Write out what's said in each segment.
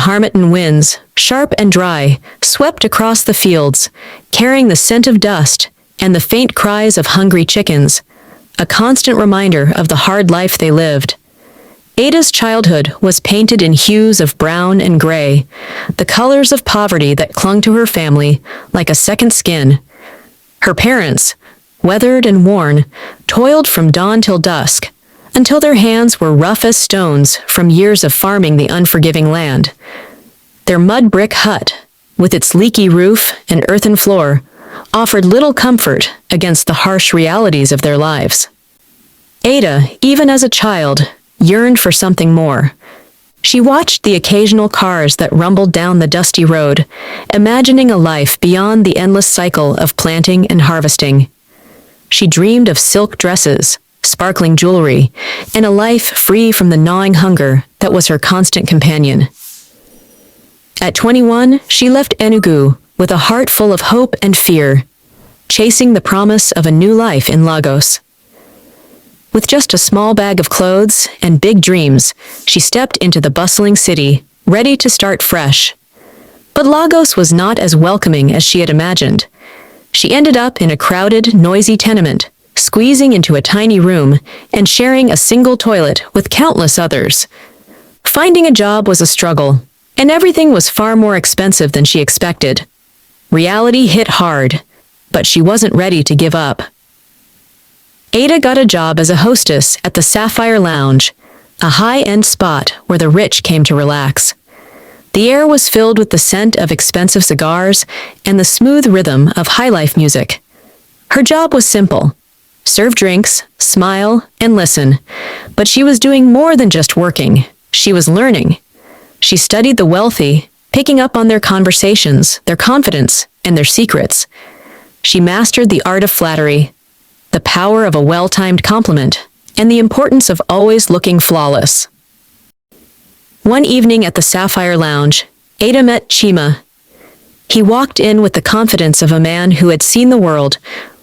Harmattan winds, sharp and dry, swept across the fields, carrying the scent of dust and the faint cries of hungry chickens, a constant reminder of the hard life they lived. Ada's childhood was painted in hues of brown and gray, the colors of poverty that clung to her family like a second skin. Her parents, weathered and worn, toiled from dawn till dusk, until their hands were rough as stones from years of farming the unforgiving land. Their mud brick hut, with its leaky roof and earthen floor, offered little comfort against the harsh realities of their lives. Ada, even as a child, yearned for something more. She watched the occasional cars that rumbled down the dusty road, imagining a life beyond the endless cycle of planting and harvesting. She dreamed of silk dresses, sparkling jewelry, and a life free from the gnawing hunger that was her constant companion. At 21, she left Enugu with a heart full of hope and fear, chasing the promise of a new life in Lagos. With just a small bag of clothes and big dreams, she stepped into the bustling city, ready to start fresh. But Lagos was not as welcoming as she had imagined. She ended up in a crowded, noisy tenement, squeezing into a tiny room and sharing a single toilet with countless others. Finding a job was a struggle, and everything was far more expensive than she expected. Reality hit hard, but she wasn't ready to give up. Ada got a job as a hostess at the Sapphire Lounge, a high-end spot where the rich came to relax. The air was filled with the scent of expensive cigars and the smooth rhythm of high-life music. Her job was simple: serve drinks, smile, and listen. But she was doing more than just working. She was learning. She studied the wealthy, picking up on their conversations, their confidence, and their secrets. She mastered the art of flattery, the power of a well-timed compliment, and the importance of always looking flawless. One evening at the Sapphire Lounge, Ada met Chima. He walked in with the confidence of a man who had seen the world,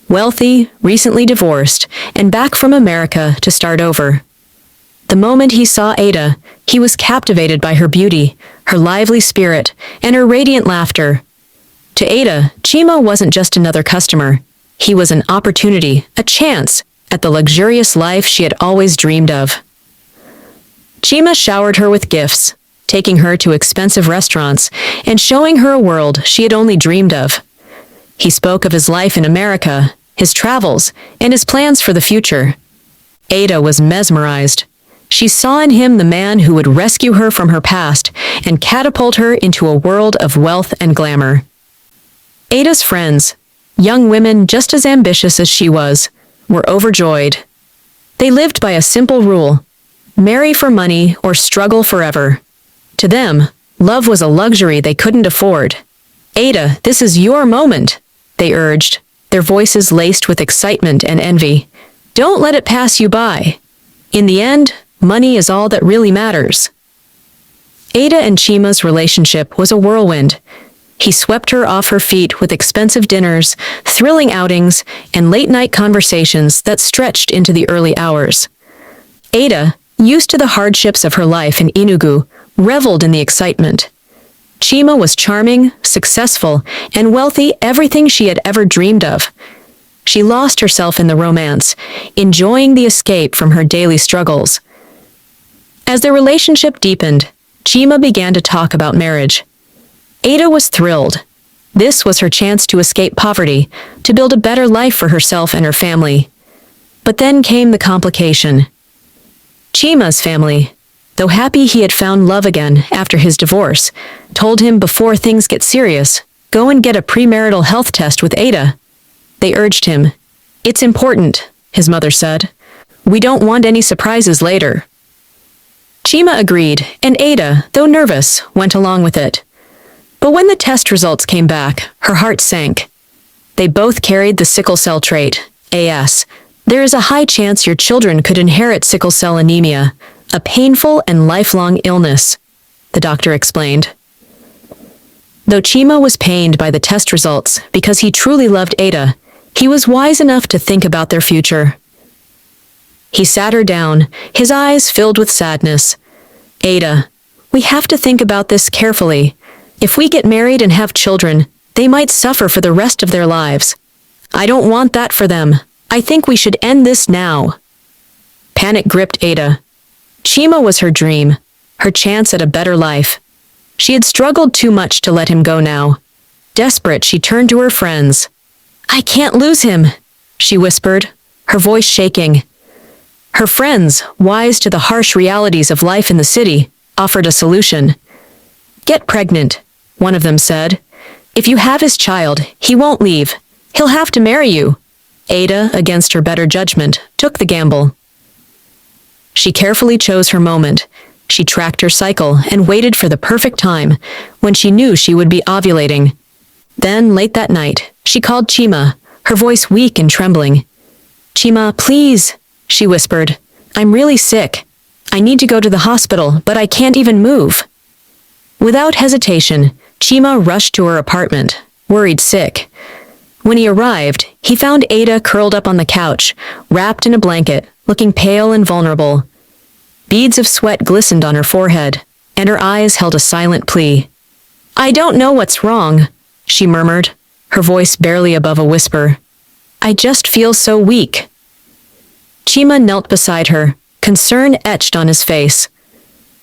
wealthy, recently divorced, and back from America to start over. The moment he saw Ada, he was captivated by her beauty, her lively spirit, and her radiant laughter. To Ada, Chima wasn't just another customer. He was an opportunity, a chance, at the luxurious life she had always dreamed of. Chima showered her with gifts, taking her to expensive restaurants and showing her a world she had only dreamed of. He spoke of his life in America, his travels, and his plans for the future. Ada was mesmerized. She saw in him the man who would rescue her from her past and catapult her into a world of wealth and glamour. Ada's friends, young women just as ambitious as she was, were overjoyed. They lived by a simple rule: marry for money or struggle forever. To them, love was a luxury they couldn't afford. "Ada, this is your moment," they urged, their voices laced with excitement and envy. "Don't let it pass you by. In the end, money is all that really matters." Ada and Chima's relationship was a whirlwind. He swept her off her feet with expensive dinners, thrilling outings, and late-night conversations that stretched into the early hours. Ada, used to the hardships of her life in Enugu, reveled in the excitement. Chima was charming, successful, and wealthy, everything she had ever dreamed of. She lost herself in the romance, enjoying the escape from her daily struggles. As their relationship deepened, Chima began to talk about marriage. Ada was thrilled. This was her chance to escape poverty, to build a better life for herself and her family. But then came the complication. Chima's family, though happy he had found love again after his divorce, told him before things get serious, go and get a premarital health test with Ada. They urged him. "It's important," his mother said. "We don't want any surprises later." Chima agreed, and Ada, though nervous, went along with it. But when the test results came back, her heart sank. They both carried the sickle cell trait, AS. There is a high chance your children could inherit sickle cell anemia, a painful and lifelong illness, the doctor explained. Though Chima was pained by the test results because he truly loved Ada, he was wise enough to think about their future. He sat her down, his eyes filled with sadness. "Ada, We have to think about this carefully. If we get married and have children, they might suffer for the rest of their lives. I don't want that for them. I think we should end this now." Panic gripped Ada. Chima was her dream, her chance at a better life. She had struggled too much to let him go now. Desperate, she turned to her friends. "I can't lose him," she whispered, her voice shaking. Her friends, wise to the harsh realities of life in the city, offered a solution. "Get pregnant," one of them said. "If you have his child, he won't leave. He'll have to marry you." Ada, against her better judgment, took the gamble. She carefully chose her moment. She tracked her cycle and waited for the perfect time, when she knew she would be ovulating. Then, late that night, she called Chima, her voice weak and trembling. "Chima, please," she whispered. "I'm really sick. I need to go to the hospital, but I can't even move." Without hesitation, Chima rushed to her apartment, worried sick. When he arrived, he found Ada curled up on the couch, wrapped in a blanket, looking pale and vulnerable. Beads of sweat glistened on her forehead, and her eyes held a silent plea. "I don't know what's wrong," she murmured, her voice barely above a whisper. "I just feel so weak." Chima knelt beside her, concern etched on his face.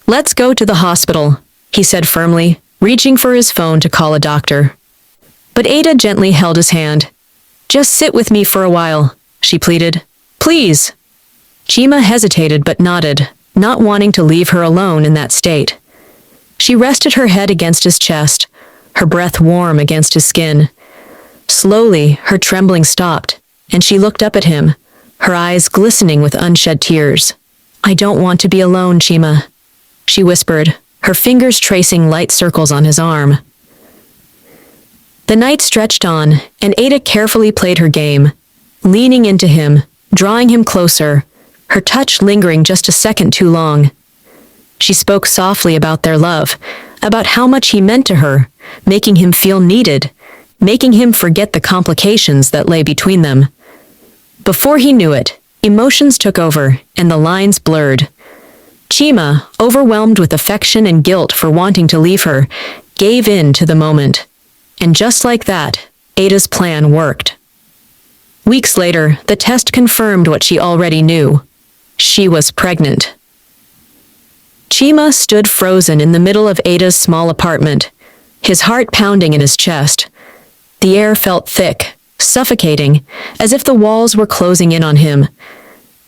"Let's go to the hospital," he said firmly, reaching for his phone to call a doctor. But Ada gently held his hand. "Just sit with me for a while," she pleaded. "Please." Chima hesitated but nodded, not wanting to leave her alone in that state. She rested her head against his chest, her breath warm against his skin. Slowly, her trembling stopped, and she looked up at him, her eyes glistening with unshed tears. "I don't want to be alone, Chima," she whispered, her fingers tracing light circles on his arm. The night stretched on, and Ada carefully played her game, leaning into him, drawing him closer, her touch lingering just a second too long. She spoke softly about their love, about how much he meant to her, making him feel needed, making him forget the complications that lay between them. Before he knew it, emotions took over, and the lines blurred. Chima, overwhelmed with affection and guilt for wanting to leave her, gave in to the moment. And just like that, Ada's plan worked. Weeks later, the test confirmed what she already knew. She was pregnant. Chima stood frozen in the middle of Ada's small apartment, his heart pounding in his chest. The air felt thick, suffocating, as if the walls were closing in on him.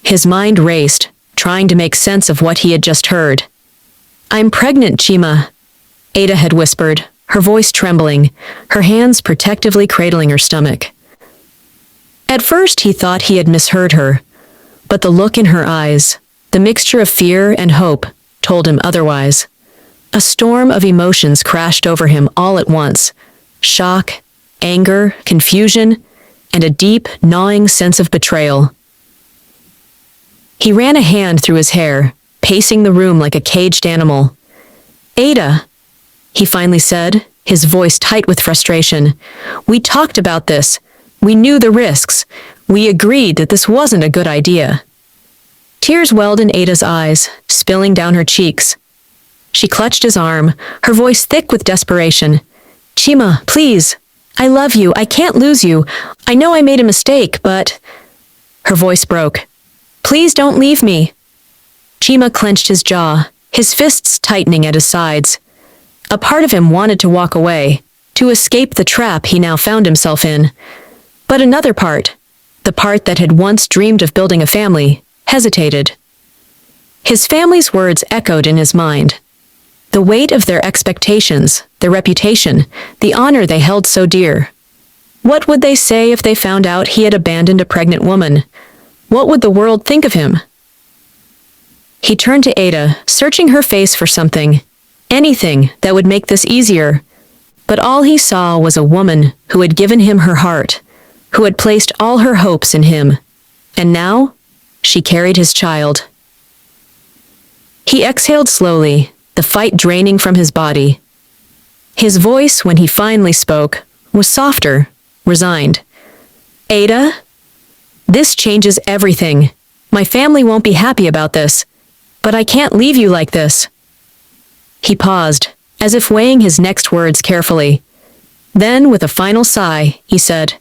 His mind raced, trying to make sense of what he had just heard. "I'm pregnant, Chima," Ada had whispered, her voice trembling, her hands protectively cradling her stomach. At first he thought he had misheard her, but the look in her eyes, the mixture of fear and hope, told him otherwise. A storm of emotions crashed over him all at once: shock, anger, confusion, and a deep, gnawing sense of betrayal. He ran a hand through his hair, pacing the room like a caged animal. "Ada," he finally said, his voice tight with frustration. "We talked about this. We knew the risks. We agreed that this wasn't a good idea." Tears welled in Ada's eyes, spilling down her cheeks. She clutched his arm, her voice thick with desperation. "Chima, please. I love you. I can't lose you. I know I made a mistake, but—" Her voice broke. "Please don't leave me." Chima clenched his jaw, his fists tightening at his sides. A part of him wanted to walk away, to escape the trap he now found himself in. But another part, the part that had once dreamed of building a family, hesitated. His family's words echoed in his mind. The weight of their expectations, their reputation, the honor they held so dear. What would they say if they found out he had abandoned a pregnant woman? What would the world think of him? He turned to Ada, searching her face for something, anything that would make this easier. But all he saw was a woman who had given him her heart, who had placed all her hopes in him. And now, she carried his child. He exhaled slowly, the fight draining from his body. His voice, when he finally spoke, was softer, resigned. "Ada? This changes everything. My family won't be happy about this, but I can't leave you like this." He paused, as if weighing his next words carefully. Then, with a final sigh, he said,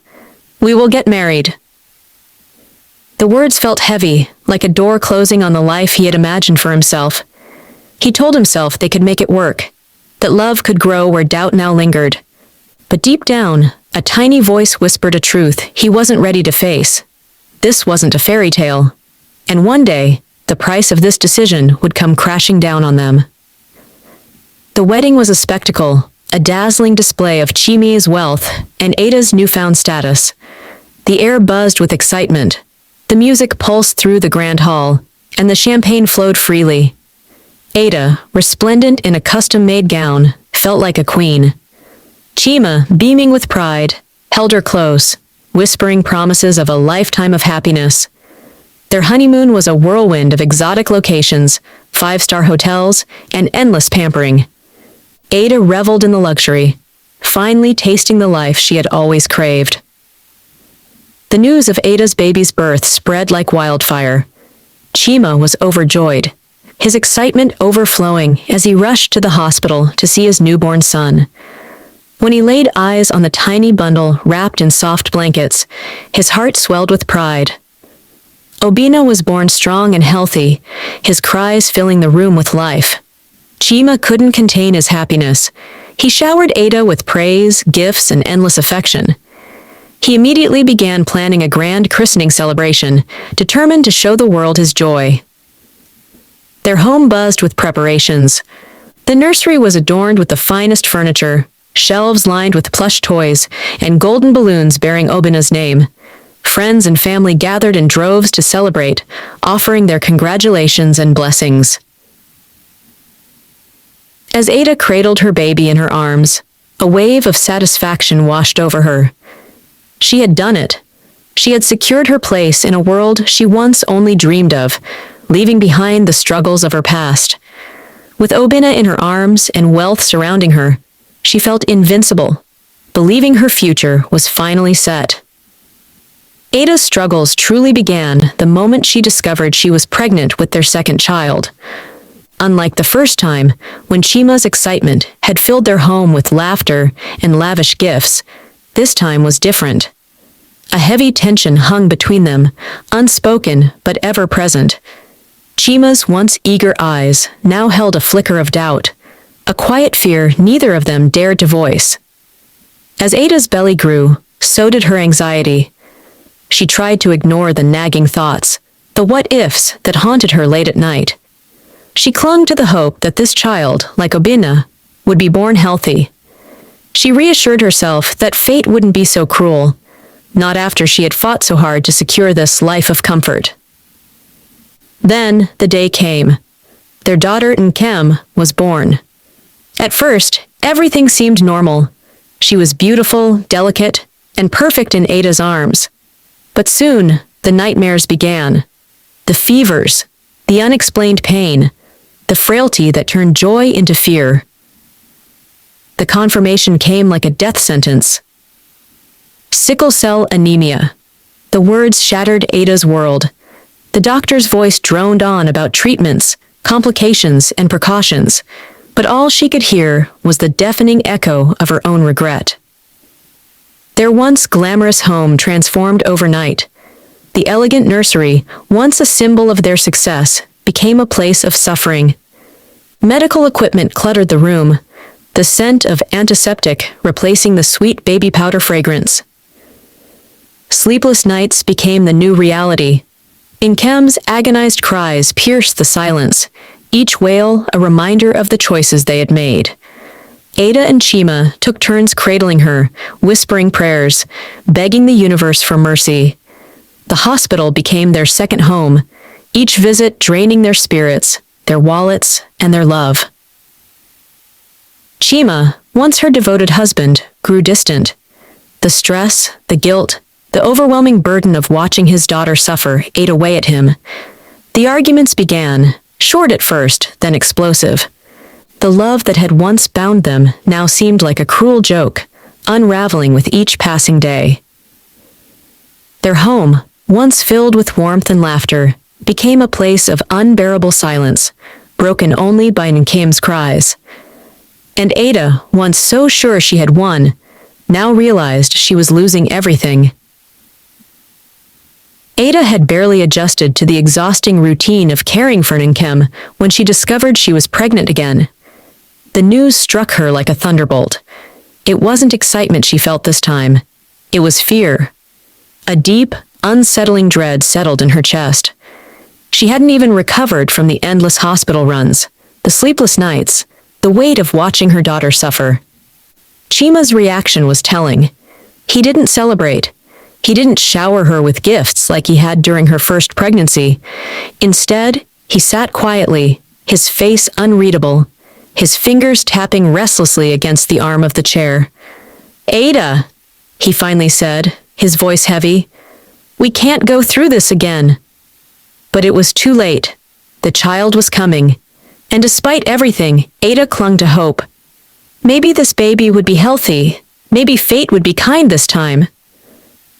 "We will get married." The words felt heavy, like a door closing on the life he had imagined for himself. He told himself they could make it work, that love could grow where doubt now lingered. But deep down, a tiny voice whispered a truth he wasn't ready to face. This wasn't a fairy tale. And one day, the price of this decision would come crashing down on them. The wedding was a spectacle, a dazzling display of Chimi's wealth and Ada's newfound status. The air buzzed with excitement. The music pulsed through the grand hall, and the champagne flowed freely. Ada, resplendent in a custom-made gown, felt like a queen. Chima, beaming with pride, held her close, whispering promises of a lifetime of happiness. Their honeymoon was a whirlwind of exotic locations, five-star hotels, and endless pampering. Ada reveled in the luxury, finally tasting the life she had always craved. The news of Ada's baby's birth spread like wildfire. Chima was overjoyed, his excitement overflowing as he rushed to the hospital to see his newborn son. When he laid eyes on the tiny bundle wrapped in soft blankets, his heart swelled with pride. Obina was born strong and healthy, his cries filling the room with life. Chima couldn't contain his happiness. He showered Ada with praise, gifts, and endless affection. He immediately began planning a grand christening celebration, determined to show the world his joy. Their home buzzed with preparations. The nursery was adorned with the finest furniture, shelves lined with plush toys, and golden balloons bearing Obina's name. Friends and family gathered in droves to celebrate, offering their congratulations and blessings. As Ada cradled her baby in her arms, a wave of satisfaction washed over her. She had done it. She had secured her place in a world she once only dreamed of, leaving behind the struggles of her past. With Obina in her arms and wealth surrounding her, she felt invincible, believing her future was finally set. Ada's struggles truly began the moment she discovered she was pregnant with their second child. Unlike the first time, when Chima's excitement had filled their home with laughter and lavish gifts, this time was different. A heavy tension hung between them, unspoken but ever present. Chima's once eager eyes now held a flicker of doubt, a quiet fear neither of them dared to voice. As Ada's belly grew, so did her anxiety. She tried to ignore the nagging thoughts, the what-ifs that haunted her late at night. She clung to the hope that this child, like Obina, would be born healthy. She reassured herself that fate wouldn't be so cruel, not after she had fought so hard to secure this life of comfort. Then the day came. Their daughter Nkem was born. At first, everything seemed normal. She was beautiful, delicate, and perfect in Ada's arms. But soon, the nightmares began. The fevers, the unexplained pain, the frailty that turned joy into fear. The confirmation came like a death sentence. Sickle cell anemia. The words shattered Ada's world. The doctor's voice droned on about treatments, complications, and precautions, but all she could hear was the deafening echo of her own regret. Their once glamorous home transformed overnight. The elegant nursery, once a symbol of their success, became a place of suffering. Medical equipment cluttered the room, the scent of antiseptic replacing the sweet baby powder fragrance. Sleepless nights became the new reality. Nkem's agonized cries pierced the silence, each wail a reminder of the choices they had made. Ada and Chima took turns cradling her, whispering prayers, begging the universe for mercy. The hospital became their second home, each visit draining their spirits, their wallets, and their love. Chima, once her devoted husband, grew distant. The stress, the guilt, the overwhelming burden of watching his daughter suffer ate away at him. The arguments began, short at first, then explosive. The love that had once bound them now seemed like a cruel joke, unraveling with each passing day. Their home, once filled with warmth and laughter, became a place of unbearable silence, broken only by Nkem's cries. And Ada, once so sure she had won, now realized she was losing everything. Ada had barely adjusted to the exhausting routine of caring for Nkem when she discovered she was pregnant again. The news struck her like a thunderbolt. It wasn't excitement she felt this time. It was fear. A deep, unsettling dread settled in her chest. She hadn't even recovered from the endless hospital runs, the sleepless nights, the weight of watching her daughter suffer. Chima's reaction was telling. He didn't celebrate. He didn't shower her with gifts like he had during her first pregnancy. Instead, he sat quietly, his face unreadable, his fingers tapping restlessly against the arm of the chair. "Ada," he finally said, his voice heavy, "we can't go through this again." But it was too late. The child was coming. And despite everything, Ada clung to hope. Maybe this baby would be healthy. Maybe fate would be kind this time.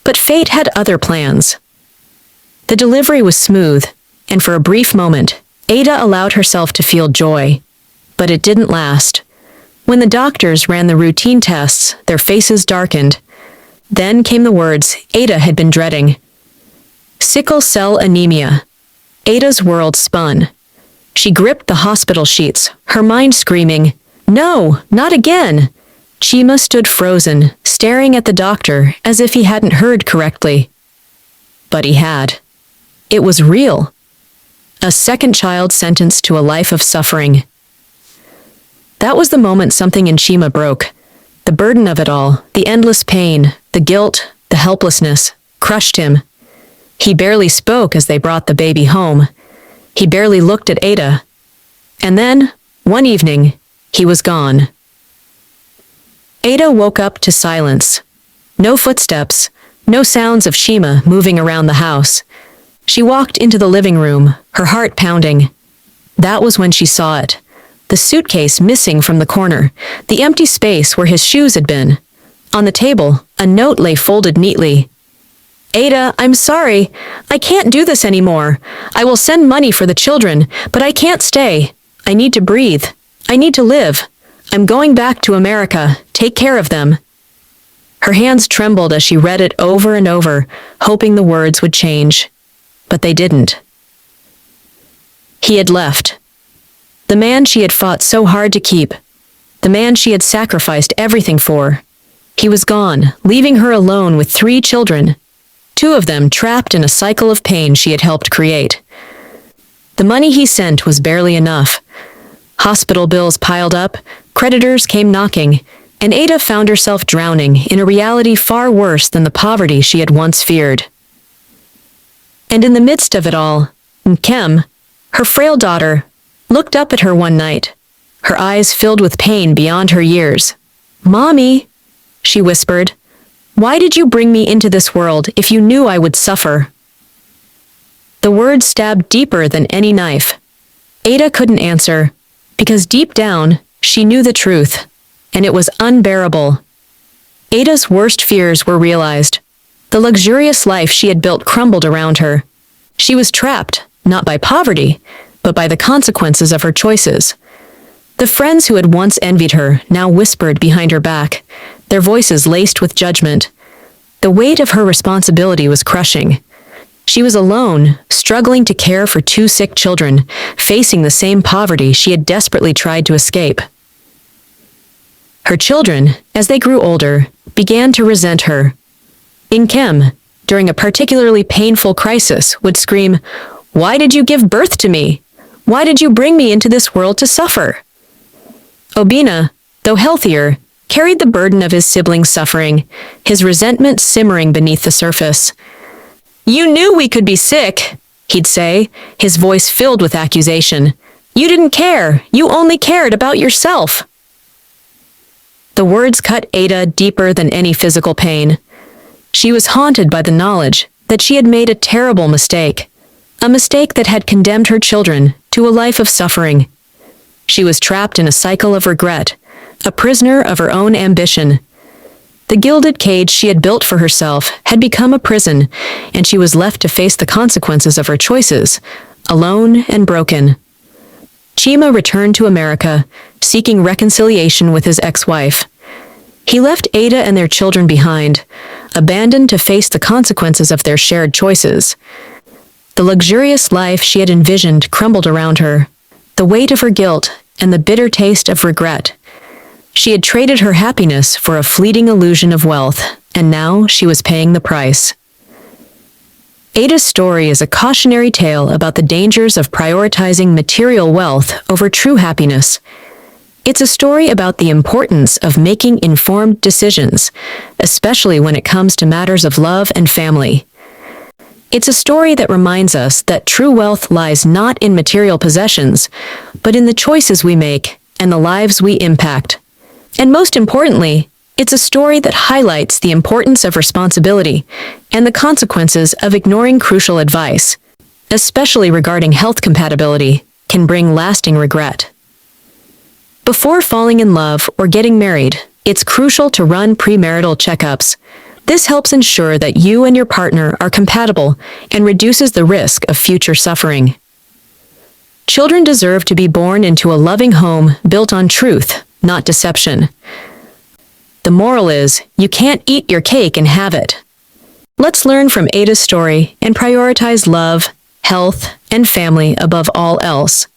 But fate had other plans. The delivery was smooth, and for a brief moment, Ada allowed herself to feel joy. But it didn't last. When the doctors ran the routine tests, their faces darkened. Then came the words Ada had been dreading. Sickle cell anemia. Ada's world spun. She gripped the hospital sheets, her mind screaming, "No, not again!" Chima stood frozen, staring at the doctor as if he hadn't heard correctly. But he had. It was real. A second child sentenced to a life of suffering. That was the moment something in Chima broke. The burden of it all, the endless pain, the guilt, the helplessness, crushed him. He barely spoke as they brought the baby home. He barely looked at Ada. And then, one evening, he was gone. Ada woke up to silence. No footsteps, no sounds of Chima moving around the house. She walked into the living room, her heart pounding. That was when she saw it. The suitcase missing from the corner, the empty space where his shoes had been. On the table, a note lay folded neatly. "Ada, I'm sorry. I can't do this anymore. I will send money for the children, but I can't stay. I need to breathe. I need to live. I'm going back to America. Take care of them." Her hands trembled as she read it over and over, hoping the words would change. But they didn't. He had left. The man she had fought so hard to keep. The man she had sacrificed everything for. He was gone, leaving her alone with 3 children. 2 of them trapped in a cycle of pain she had helped create. The money he sent was barely enough. Hospital bills piled up, creditors came knocking, and Ada found herself drowning in a reality far worse than the poverty she had once feared. And in the midst of it all, Nkem, her frail daughter, looked up at her one night, her eyes filled with pain beyond her years. "Mommy," she whispered, "why did you bring me into this world if you knew I would suffer?" The words stabbed deeper than any knife. Ada couldn't answer, because deep down, she knew the truth, and it was unbearable. Ada's worst fears were realized. The luxurious life she had built crumbled around her. She was trapped, not by poverty, but by the consequences of her choices. The friends who had once envied her now whispered behind her back, their voices laced with judgment. The weight of her responsibility was crushing. She was alone, struggling to care for 2 sick children, facing the same poverty she had desperately tried to escape. Her children, as they grew older, began to resent her. Nkem, during a particularly painful crisis, would scream, "Why did you give birth to me? Why did you bring me into this world to suffer?" Obina, though healthier, carried the burden of his siblings' suffering, his resentment simmering beneath the surface. "You knew we could be sick," he'd say, his voice filled with accusation. "You didn't care. You only cared about yourself." The words cut Ada deeper than any physical pain. She was haunted by the knowledge that she had made a terrible mistake, a mistake that had condemned her children to a life of suffering. She was trapped in a cycle of regret, a prisoner of her own ambition. The gilded cage she had built for herself had become a prison, and she was left to face the consequences of her choices, alone and broken. Chima returned to America, seeking reconciliation with his ex-wife. He left Ada and their children behind, abandoned to face the consequences of their shared choices. The luxurious life she had envisioned crumbled around her, the weight of her guilt and the bitter taste of regret. She had traded her happiness for a fleeting illusion of wealth, and now she was paying the price. Ada's story is a cautionary tale about the dangers of prioritizing material wealth over true happiness. It's a story about the importance of making informed decisions, especially when it comes to matters of love and family. It's a story that reminds us that true wealth lies not in material possessions, but in the choices we make and the lives we impact. And most importantly, it's a story that highlights the importance of responsibility and the consequences of ignoring crucial advice, especially regarding health compatibility, can bring lasting regret. Before falling in love or getting married, it's crucial to run premarital checkups. This helps ensure that you and your partner are compatible and reduces the risk of future suffering. Children deserve to be born into a loving home built on truth, not deception. The moral is, you can't eat your cake and have it. Let's learn from Ada's story and prioritize love, health, and family above all else.